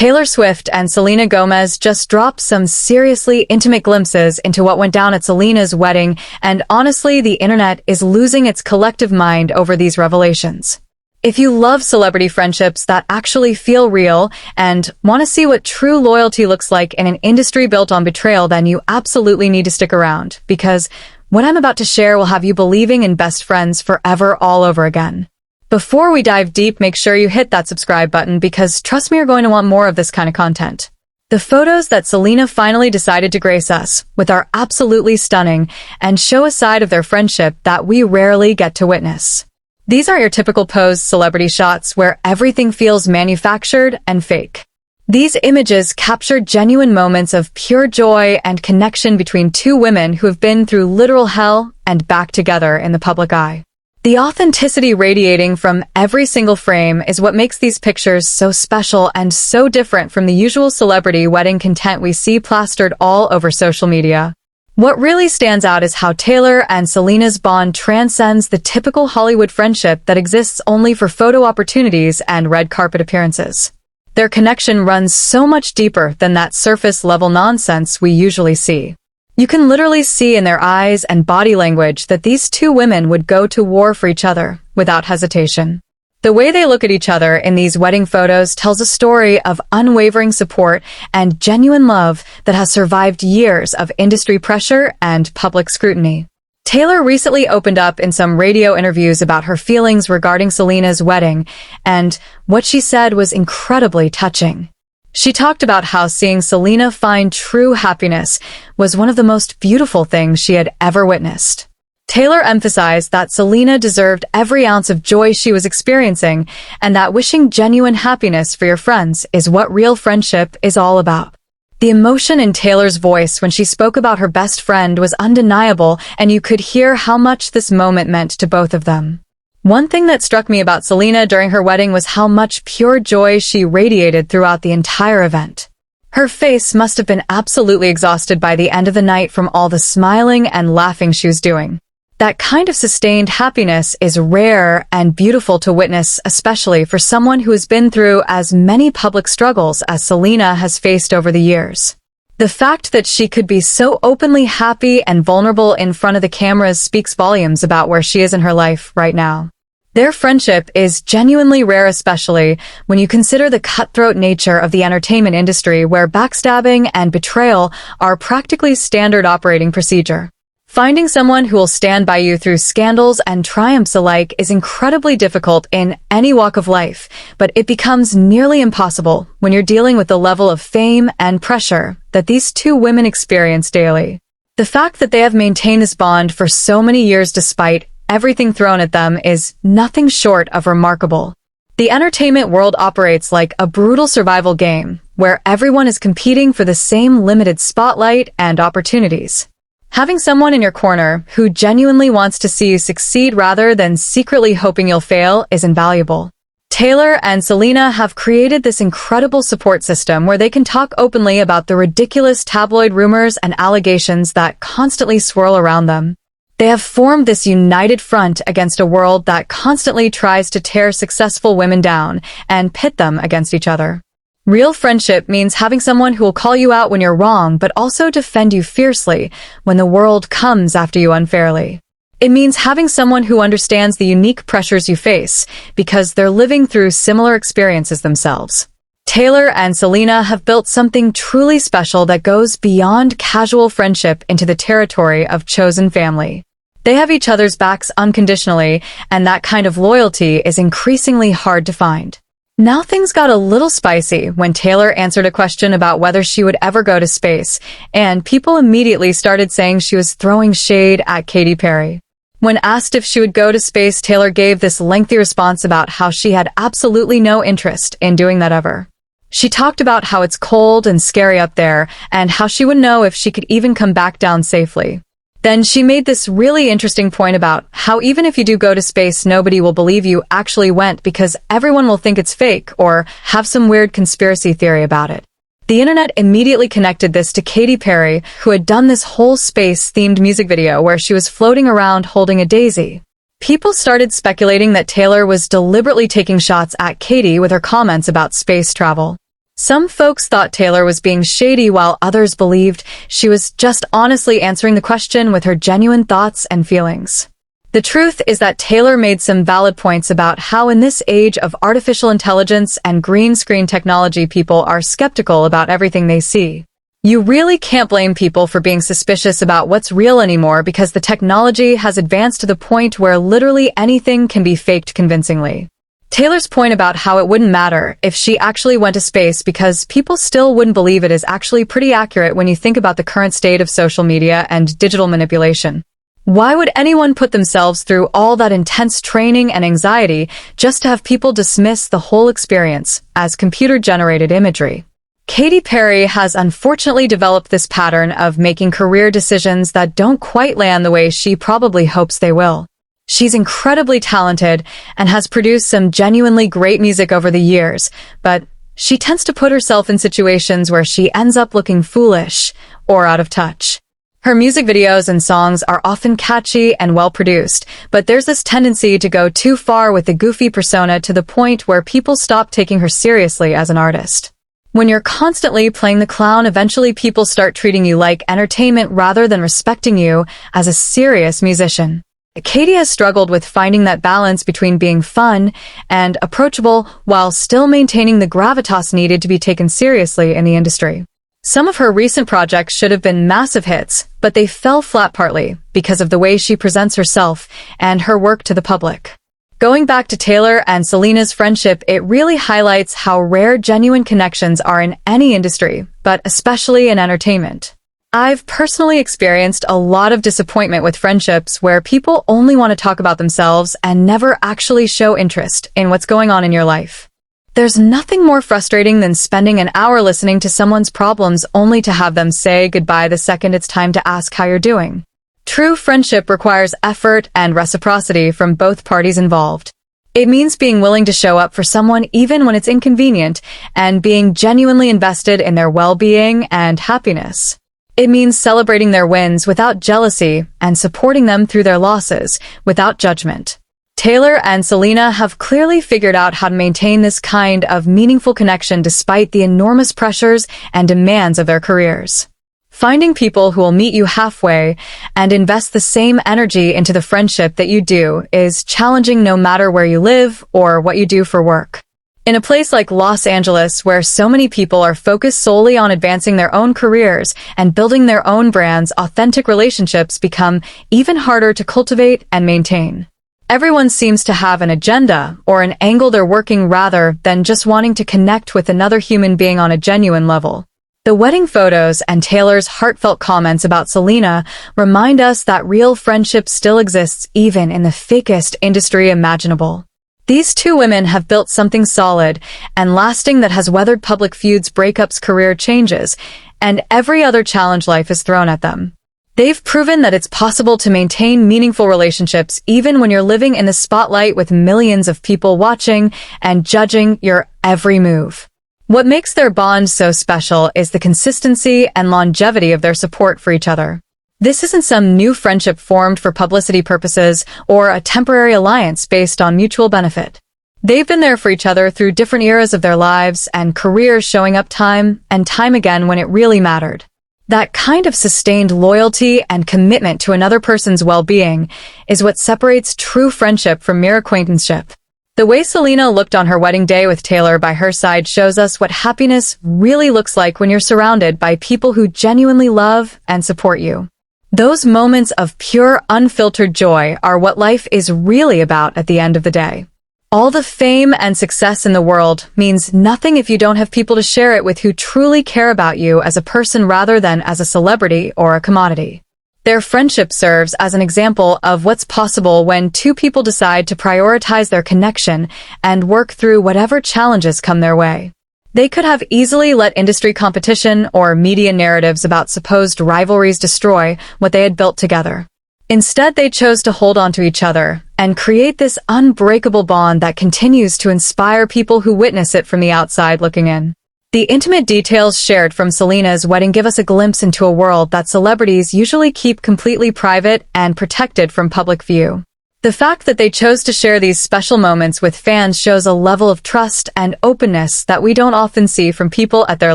Taylor Swift and Selena Gomez just dropped some seriously intimate glimpses into what went down at Selena's wedding, and honestly, the internet is losing its collective mind over these revelations. If you love celebrity friendships that actually feel real and want to see what true loyalty looks like in an industry built on betrayal, then you absolutely need to stick around, because what I'm about to share will have you believing in best friends forever all over again. Before we dive deep, make sure you hit that subscribe button, because trust me, you're going to want more of this kind of content. The photos that Selena finally decided to grace us with are absolutely stunning and show a side of their friendship that we rarely get to witness. These aren't your typical posed celebrity shots where everything feels manufactured and fake. These images capture genuine moments of pure joy and connection between two women who have been through literal hell and back together in the public eye. The authenticity radiating from every single frame is what makes these pictures so special and so different from the usual celebrity wedding content we see plastered all over social media. What really stands out is how Taylor and Selena's bond transcends the typical Hollywood friendship that exists only for photo opportunities and red carpet appearances. Their connection runs so much deeper than that surface-level nonsense we usually see. You can literally see in their eyes and body language that these two women would go to war for each other without hesitation. The way they look at each other in these wedding photos tells a story of unwavering support and genuine love that has survived years of industry pressure and public scrutiny. Taylor recently opened up in some radio interviews about her feelings regarding Selena's wedding, and what she said was incredibly touching. She talked about how seeing Selena find true happiness was one of the most beautiful things she had ever witnessed. Taylor emphasized that Selena deserved every ounce of joy she was experiencing, and that wishing genuine happiness for your friends is what real friendship is all about. The emotion in Taylor's voice when she spoke about her best friend was undeniable, and you could hear how much this moment meant to both of them. One thing that struck me about Selena during her wedding was how much pure joy she radiated throughout the entire event. Her face must have been absolutely exhausted by the end of the night from all the smiling and laughing she was doing. That kind of sustained happiness is rare and beautiful to witness, especially for someone who has been through as many public struggles as Selena has faced over the years. The fact that she could be so openly happy and vulnerable in front of the cameras speaks volumes about where she is in her life right now. Their friendship is genuinely rare, especially when you consider the cutthroat nature of the entertainment industry, where backstabbing and betrayal are practically standard operating procedure. Finding someone who will stand by you through scandals and triumphs alike is incredibly difficult in any walk of life, but it becomes nearly impossible when you're dealing with the level of fame and pressure that these two women experience daily. The fact that they have maintained this bond for so many years despite everything thrown at them is nothing short of remarkable. The entertainment world operates like a brutal survival game, where everyone is competing for the same limited spotlight and opportunities. Having someone in your corner who genuinely wants to see you succeed rather than secretly hoping you'll fail is invaluable. Taylor and Selena have created this incredible support system where they can talk openly about the ridiculous tabloid rumors and allegations that constantly swirl around them. They have formed this united front against a world that constantly tries to tear successful women down and pit them against each other. Real friendship means having someone who will call you out when you're wrong, but also defend you fiercely when the world comes after you unfairly. It means having someone who understands the unique pressures you face, because they're living through similar experiences themselves. Taylor and Selena have built something truly special that goes beyond casual friendship into the territory of chosen family. They have each other's backs unconditionally, and that kind of loyalty is increasingly hard to find. Now things got a little spicy when Taylor answered a question about whether she would ever go to space, and people immediately started saying she was throwing shade at Katy Perry. When asked if she would go to space, Taylor gave this lengthy response about how she had absolutely no interest in doing that ever. She talked about how it's cold and scary up there, and how she wouldn't know if she could even come back down safely. Then she made this really interesting point about how even if you do go to space, nobody will believe you actually went, because everyone will think it's fake or have some weird conspiracy theory about it. The internet immediately connected this to Katy Perry, who had done this whole space-themed music video where she was floating around holding a daisy. People started speculating that Taylor was deliberately taking shots at Katy with her comments about space travel. Some folks thought Taylor was being shady while others believed she was just honestly answering the question with her genuine thoughts and feelings. The truth is that Taylor made some valid points about how in this age of artificial intelligence and green screen technology, people are skeptical about everything they see. You really can't blame people for being suspicious about what's real anymore because the technology has advanced to the point where literally anything can be faked convincingly. Taylor's point about how it wouldn't matter if she actually went to space because people still wouldn't believe it is actually pretty accurate when you think about the current state of social media and digital manipulation. Why would anyone put themselves through all that intense training and anxiety just to have people dismiss the whole experience as computer-generated imagery? Katy Perry has unfortunately developed this pattern of making career decisions that don't quite land the way she probably hopes they will. She's incredibly talented and has produced some genuinely great music over the years, but she tends to put herself in situations where she ends up looking foolish or out of touch. Her music videos and songs are often catchy and well-produced, but there's this tendency to go too far with the goofy persona to the point where people stop taking her seriously as an artist. When you're constantly playing the clown, eventually people start treating you like entertainment rather than respecting you as a serious musician. Katy has struggled with finding that balance between being fun and approachable while still maintaining the gravitas needed to be taken seriously in the industry. Some of her recent projects should have been massive hits, but they fell flat partly because of the way she presents herself and her work to the public. Going back to Taylor and Selena's friendship, it really highlights how rare genuine connections are in any industry, but especially in entertainment. I've personally experienced a lot of disappointment with friendships where people only want to talk about themselves and never actually show interest in what's going on in your life. There's nothing more frustrating than spending an hour listening to someone's problems only to have them say goodbye the second it's time to ask how you're doing. True friendship requires effort and reciprocity from both parties involved. It means being willing to show up for someone even when it's inconvenient and being genuinely invested in their well-being and happiness. It means celebrating their wins without jealousy and supporting them through their losses without judgment. Taylor and Selena have clearly figured out how to maintain this kind of meaningful connection despite the enormous pressures and demands of their careers. Finding people who will meet you halfway and invest the same energy into the friendship that you do is challenging no matter where you live or what you do for work. In a place like Los Angeles, where so many people are focused solely on advancing their own careers and building their own brands, authentic relationships become even harder to cultivate and maintain. Everyone seems to have an agenda or an angle they're working rather than just wanting to connect with another human being on a genuine level. The wedding photos and Taylor's heartfelt comments about Selena remind us that real friendship still exists even in the fakest industry imaginable. These two women have built something solid and lasting that has weathered public feuds, breakups, career changes, and every other challenge life has thrown at them. They've proven that it's possible to maintain meaningful relationships even when you're living in the spotlight with millions of people watching and judging your every move. What makes their bond so special is the consistency and longevity of their support for each other. This isn't some new friendship formed for publicity purposes or a temporary alliance based on mutual benefit. They've been there for each other through different eras of their lives and careers, showing up time and time again when it really mattered. That kind of sustained loyalty and commitment to another person's well-being is what separates true friendship from mere acquaintanceship. The way Selena looked on her wedding day with Taylor by her side shows us what happiness really looks like when you're surrounded by people who genuinely love and support you. Those moments of pure, unfiltered joy are what life is really about at the end of the day. All the fame and success in the world means nothing if you don't have people to share it with who truly care about you as a person rather than as a celebrity or a commodity. Their friendship serves as an example of what's possible when two people decide to prioritize their connection and work through whatever challenges come their way. They could have easily let industry competition or media narratives about supposed rivalries destroy what they had built together. Instead, they chose to hold on to each other and create this unbreakable bond that continues to inspire people who witness it from the outside looking in. The intimate details shared from Selena's wedding give us a glimpse into a world that celebrities usually keep completely private and protected from public view. The fact that they chose to share these special moments with fans shows a level of trust and openness that we don't often see from people at their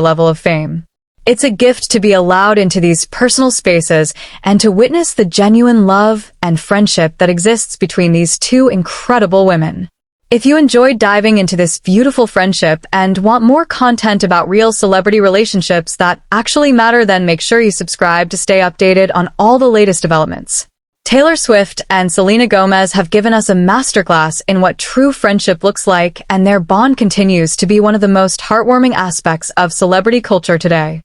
level of fame. It's a gift to be allowed into these personal spaces and to witness the genuine love and friendship that exists between these two incredible women. If you enjoyed diving into this beautiful friendship and want more content about real celebrity relationships that actually matter, then make sure you subscribe to stay updated on all the latest developments. Taylor Swift and Selena Gomez have given us a masterclass in what true friendship looks like, and their bond continues to be one of the most heartwarming aspects of celebrity culture today.